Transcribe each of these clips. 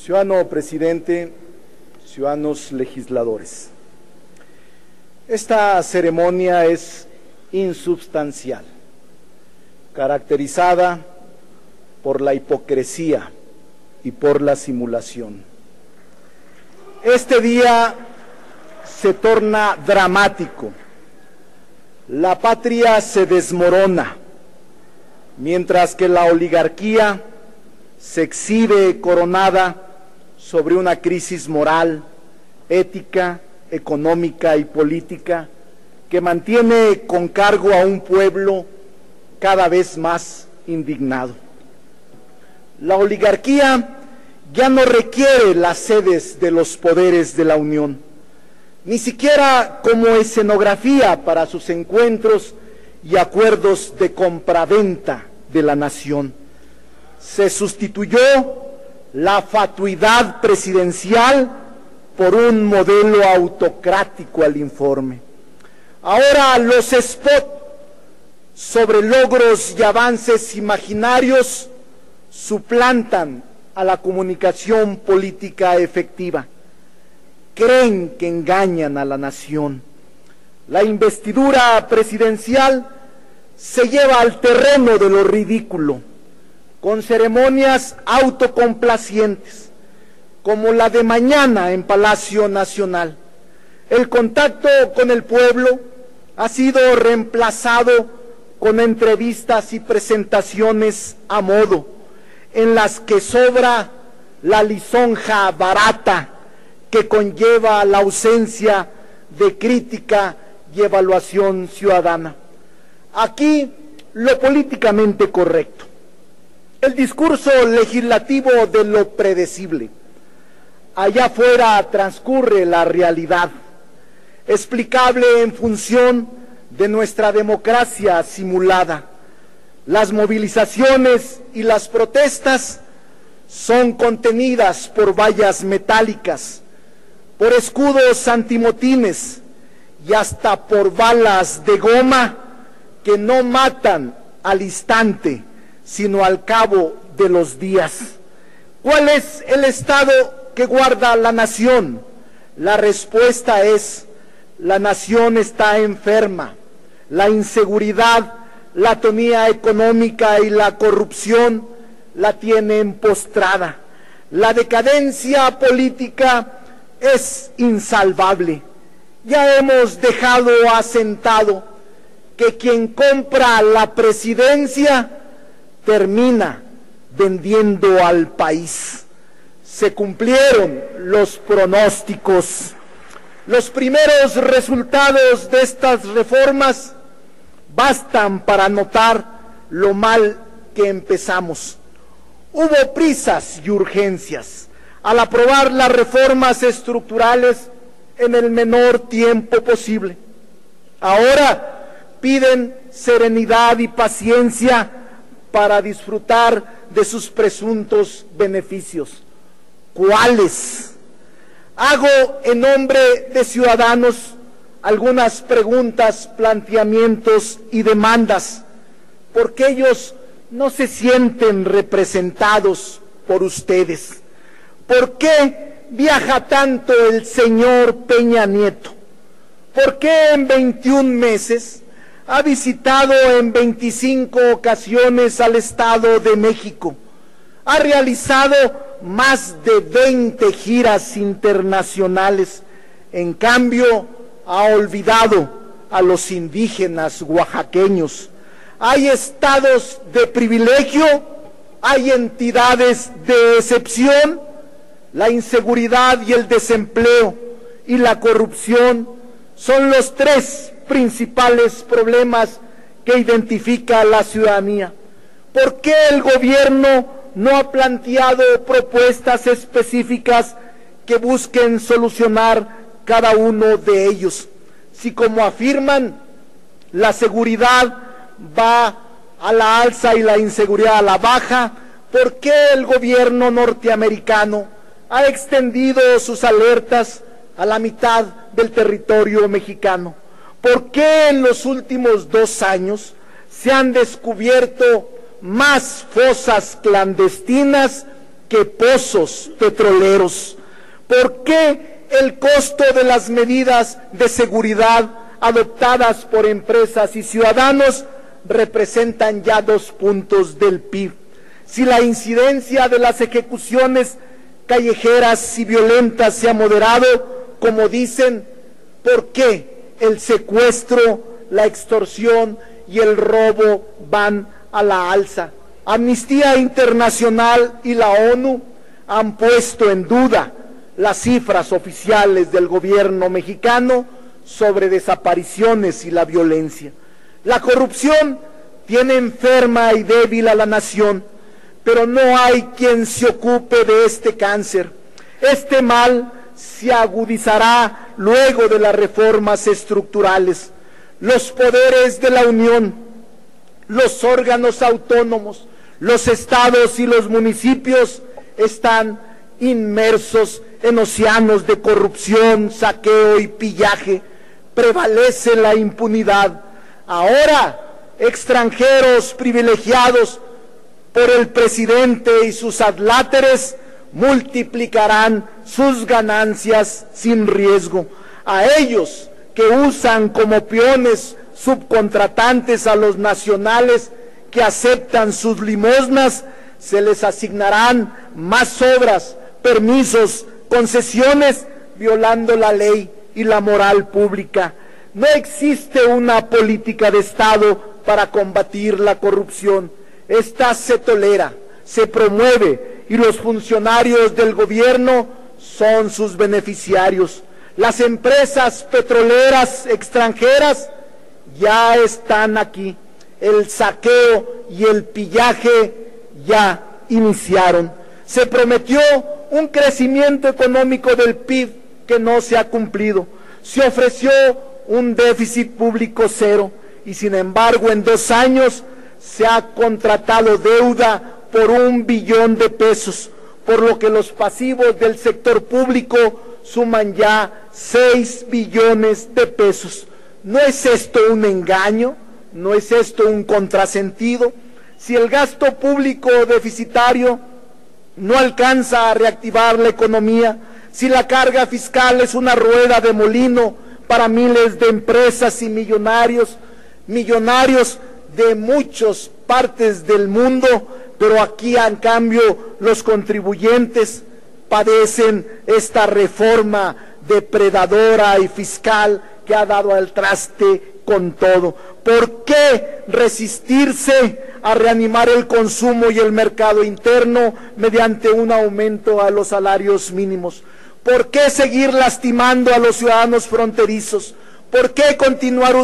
Ciudadano presidente, ciudadanos legisladores, esta ceremonia es insubstancial, caracterizada por la hipocresía y por la simulación. Este día se torna dramático, la patria se desmorona, mientras que la oligarquía se exhibe coronada sobre una crisis moral, ética, económica y política que mantiene con cargo a un pueblo cada vez más indignado. La oligarquía ya no requiere las sedes de los poderes de la Unión, ni siquiera como escenografía para sus encuentros y acuerdos de compraventa de la nación. Se sustituyó la fatuidad presidencial por un modelo autocrático al informe. Ahora los spots sobre logros y avances imaginarios suplantan a la comunicación política efectiva. Creen que engañan a la nación. La investidura presidencial se lleva al terreno de lo ridículo, con ceremonias autocomplacientes, como la de mañana en Palacio Nacional. El contacto con el pueblo ha sido reemplazado con entrevistas y presentaciones a modo, en las que sobra la lisonja barata que conlleva la ausencia de crítica y evaluación ciudadana. Aquí, lo políticamente correcto. El discurso legislativo de lo predecible. Allá afuera transcurre la realidad, explicable en función de nuestra democracia simulada. Las movilizaciones y las protestas son contenidas por vallas metálicas, por escudos antimotines y hasta por balas de goma que no matan al instante, sino al cabo de los días. ¿Cuál es el estado que guarda la nación? La respuesta es: la nación está enferma. La inseguridad, la atonía económica y la corrupción la tienen postrada. La decadencia política es insalvable. Ya hemos dejado asentado que quien compra la presidencia termina vendiendo al país. Se cumplieron los pronósticos. Los primeros resultados de estas reformas bastan para notar lo mal que empezamos. Hubo prisas y urgencias al aprobar las reformas estructurales en el menor tiempo posible. Ahora piden serenidad y paciencia para disfrutar de sus presuntos beneficios. ¿Cuáles? Hago en nombre de ciudadanos algunas preguntas, planteamientos y demandas, porque ellos no se sienten representados por ustedes. ¿Por qué viaja tanto el señor Peña Nieto? ¿Por qué en 21 meses ha visitado en 25 ocasiones al Estado de México? Ha realizado más de 20 giras internacionales. En cambio, ha olvidado a los indígenas oaxaqueños. Hay estados de privilegio, hay entidades de excepción. La inseguridad y el desempleo y la corrupción son los tres principales problemas que identifica la ciudadanía. ¿Por qué el gobierno no ha planteado propuestas específicas que busquen solucionar cada uno de ellos? Si, como afirman, la seguridad va a la alza y la inseguridad a la baja, ¿por qué el gobierno norteamericano ha extendido sus alertas a la mitad del territorio mexicano? ¿Por qué en los últimos 2 años se han descubierto más fosas clandestinas que pozos petroleros? ¿Por qué el costo de las medidas de seguridad adoptadas por empresas y ciudadanos representan ya 2 puntos del PIB? Si la incidencia de las ejecuciones callejeras y violentas se ha moderado, como dicen, ¿por qué el secuestro, la extorsión y el robo van a la alza? Amnistía Internacional y la ONU han puesto en duda las cifras oficiales del gobierno mexicano sobre desapariciones y la violencia. La corrupción tiene enferma y débil a la nación, pero no hay quien se ocupe de este cáncer. Este mal se agudizará luego de las reformas estructurales. Los poderes de la Unión, los órganos autónomos, los estados y los municipios están inmersos en océanos de corrupción, saqueo y pillaje. Prevalece la impunidad. Ahora, extranjeros privilegiados por el presidente y sus adláteres multiplicarán sus ganancias sin riesgo. A ellos que usan como peones subcontratantes a los nacionales que aceptan sus limosnas, se les asignarán más obras, permisos, concesiones, violando la ley y la moral pública. No existe una política de Estado para combatir la corrupción. Esta se tolera, se promueve y los funcionarios del gobierno son sus beneficiarios. Las empresas petroleras extranjeras ya están aquí. El saqueo y el pillaje ya iniciaron. Se prometió un crecimiento económico del PIB que no se ha cumplido. Se ofreció un déficit público cero y sin embargo en 2 años se ha contratado deuda por 1 billón de pesos, por lo que los pasivos del sector público suman ya 6 billones de pesos. ¿No es esto un engaño? ¿No es esto un contrasentido? Si el gasto público deficitario no alcanza a reactivar la economía, si la carga fiscal es una rueda de molino para miles de empresas y millonarios de muchas partes del mundo, pero aquí en cambio los contribuyentes padecen esta reforma depredadora y fiscal que ha dado al traste con todo. ¿Por qué resistirse a reanimar el consumo y el mercado interno mediante un aumento a los salarios mínimos? ¿Por qué seguir lastimando a los ciudadanos fronterizos? ¿Por qué continuar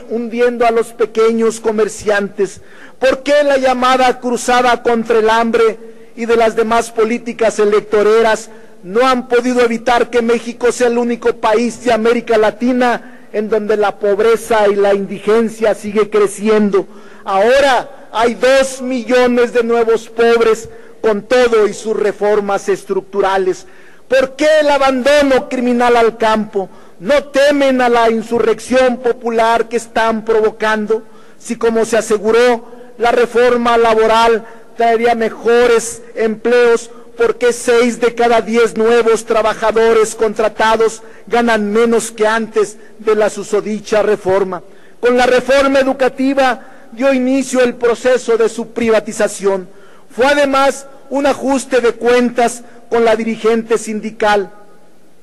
hundiendo a los pequeños comerciantes? ¿Por qué la llamada cruzada contra el hambre y de las demás políticas electoreras no han podido evitar que México sea el único país de América Latina en donde la pobreza y la indigencia sigue creciendo? Ahora hay 2 millones de nuevos pobres con todo y sus reformas estructurales. ¿Por qué el abandono criminal al campo? ¿No temen a la insurrección popular que están provocando? Si, como se aseguró, la reforma laboral traería mejores empleos, ¿por qué 6 de cada 10 nuevos trabajadores contratados ganan menos que antes de la susodicha reforma? Con la reforma educativa dio inicio el proceso de su privatización. Fue además un ajuste de cuentas con la dirigente sindical,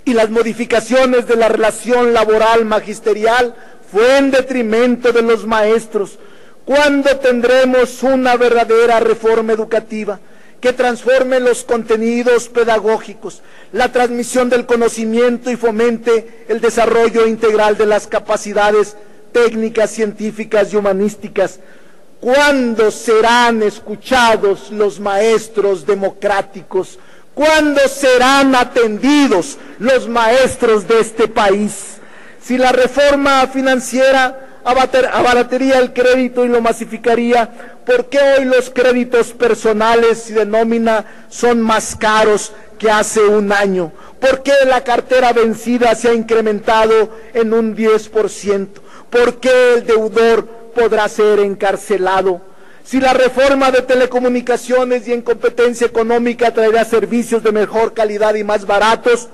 y las modificaciones de la relación laboral magisterial fue en detrimento de los maestros. ¿Cuándo tendremos una verdadera reforma educativa que transforme los contenidos pedagógicos, la transmisión del conocimiento y fomente el desarrollo integral de las capacidades técnicas, científicas y humanísticas? ¿Cuándo serán escuchados los maestros democráticos? ¿Cuándo serán atendidos los maestros de este país? Si la reforma financiera abarataría el crédito y lo masificaría, ¿por qué hoy los créditos personales y de nómina son más caros que hace un año? ¿Por qué la cartera vencida se ha incrementado en un 10%? ¿Por qué el deudor podrá ser encarcelado? Si la reforma de telecomunicaciones y en competencia económica traerá servicios de mejor calidad y más baratos,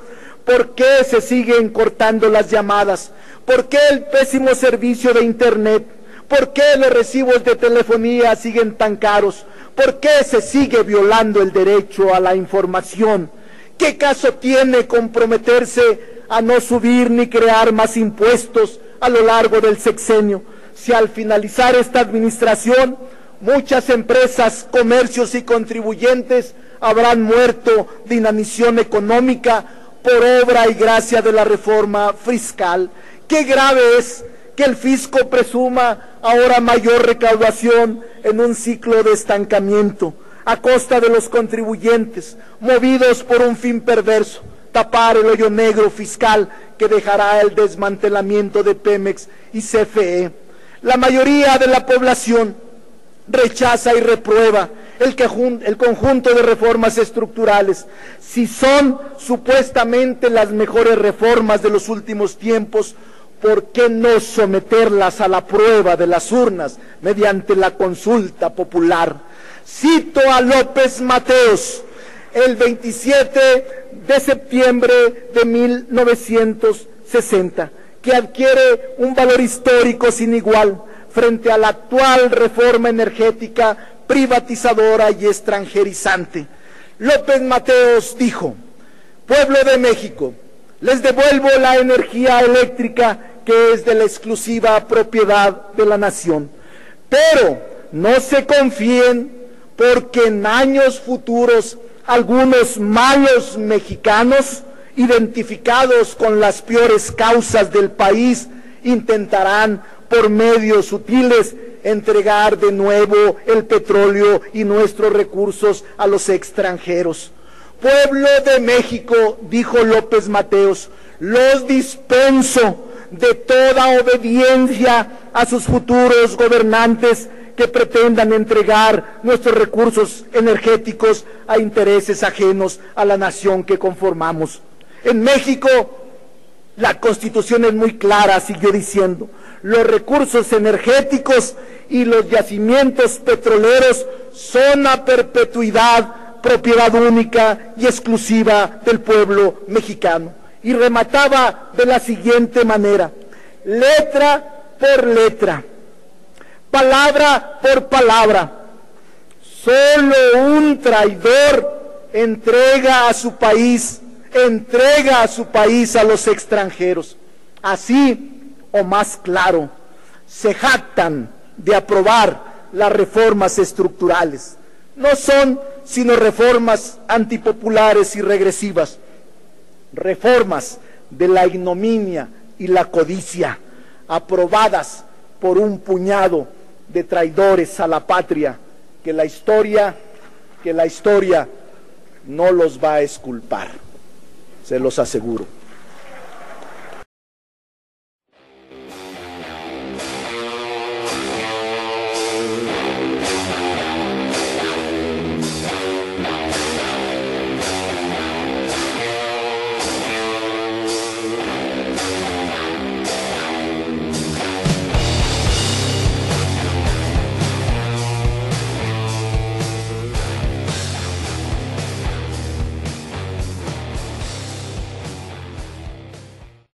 ¿por qué se siguen cortando las llamadas? ¿Por qué el pésimo servicio de Internet? ¿Por qué los recibos de telefonía siguen tan caros? ¿Por qué se sigue violando el derecho a la información? ¿Qué caso tiene comprometerse a no subir ni crear más impuestos a lo largo del sexenio, si al finalizar esta administración muchas empresas, comercios y contribuyentes habrán muerto de inanición económica por obra y gracia de la reforma fiscal? Qué grave es que el fisco presuma ahora mayor recaudación en un ciclo de estancamiento, a costa de los contribuyentes, movidos por un fin perverso: tapar el hoyo negro fiscal que dejará el desmantelamiento de Pemex y CFE. La mayoría de la población rechaza y reprueba el conjunto de reformas estructurales. Si son supuestamente las mejores reformas de los últimos tiempos, ¿por qué no someterlas a la prueba de las urnas mediante la consulta popular? Cito a López Mateos, el 27 de septiembre de 1960, que adquiere un valor histórico sin igual frente a la actual reforma energética privatizadora y extranjerizante. López Mateos dijo: pueblo de México, les devuelvo la energía eléctrica que es de la exclusiva propiedad de la nación, pero no se confíen, porque en años futuros algunos malos mexicanos, identificados con las peores causas del país, intentarán por medios sutiles entregar de nuevo el petróleo y nuestros recursos a los extranjeros. Pueblo de México, dijo López Mateos, los dispenso de toda obediencia a sus futuros gobernantes que pretendan entregar nuestros recursos energéticos a intereses ajenos a la nación que conformamos. En México, la Constitución es muy clara, siguió diciendo: los recursos energéticos y los yacimientos petroleros son a perpetuidad propiedad única y exclusiva del pueblo mexicano. Y remataba de la siguiente manera: letra por letra, palabra por palabra, solo un traidor entrega a su país a los extranjeros. Así, o más claro, se jactan de aprobar las reformas estructurales. No son sino reformas antipopulares y regresivas, reformas de la ignominia y la codicia, aprobadas por un puñado de traidores a la patria que la historia no los va a exculpar, se los aseguro.